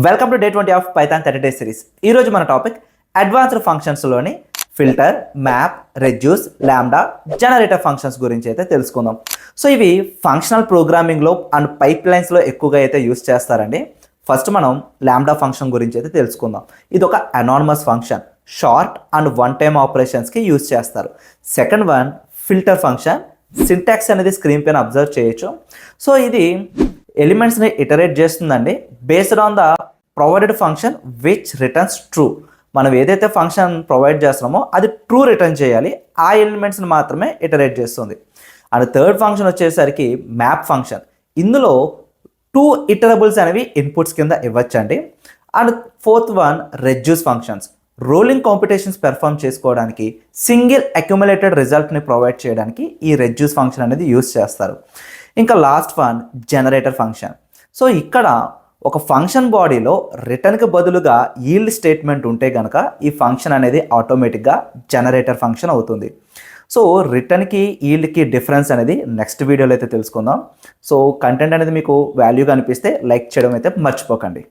Welcome to day 20 of Python 30 days series. ఈరోజు మన topic advanced ఫంక్షన్స్లోని filter, map, reduce, lambda, generator functions గురించి అయితే తెలుసుకుందాం. సో ఇవి ఫంక్షనల్ ప్రోగ్రామింగ్లో అండ్ పైప్ లైన్స్లో ఎక్కువగా అయితే యూస్ చేస్తారండి. ఫస్ట్ మనం లాంబ్డా ఫంక్షన్ గురించి అయితే తెలుసుకుందాం. ఇది ఒక anonymous function, short and one time ఆపరేషన్స్కి యూస్ చేస్తారు. Second one filter function. Syntax అనేది స్క్రీన్ పైన అబ్జర్వ్ చేయొచ్చు. సో ఇది ఎలిమెంట్స్ని ఇటరేట్ చేస్తుందండి based on the provided function which returns true. మనం ఏదైతే ఫంక్షన్ ప్రొవైడ్ చేస్తున్నామో అది ట్రూ రిటర్న్ చేయాలి, ఆ ఎలిమెంట్స్ని మాత్రమే ఇటరేట్ చేస్తుంది. అండ్ థర్డ్ ఫంక్షన్ వచ్చేసరికి మ్యాప్ ఫంక్షన్. ఇందులో 2 ఇటరబుల్స్ అనేవి ఇన్పుట్స్ కింద ఇవ్వచ్చండి. And fourth one reduce functions. Rolling competitions perform చేసుకోవడానికి, సింగిల్ అక్యుములేటెడ్ రిజల్ట్ని ప్రొవైడ్ చేయడానికి ఈ రెడ్యూస్ ఫంక్షన్ అనేది యూస్ చేస్తారు. ఇంకా last one generator function. So ఇక్కడ ఒక ఫంక్షన్ బాడీలో రిటర్న్కి బదులుగా ఈల్డ్ స్టేట్మెంట్ ఉంటే కనుక ఈ ఫంక్షన్ అనేది ఆటోమేటిక్గా జనరేటర్ ఫంక్షన్ అవుతుంది. సో రిటర్న్కి ఈల్డ్కి డిఫరెన్స్ అనేది నెక్స్ట్ వీడియోలో అయితే తెలుసుకుందాం. సో కంటెంట్ అనేది మీకు వాల్యూగా అనిపిస్తే లైక్ చేయడం అయితే మర్చిపోకండి.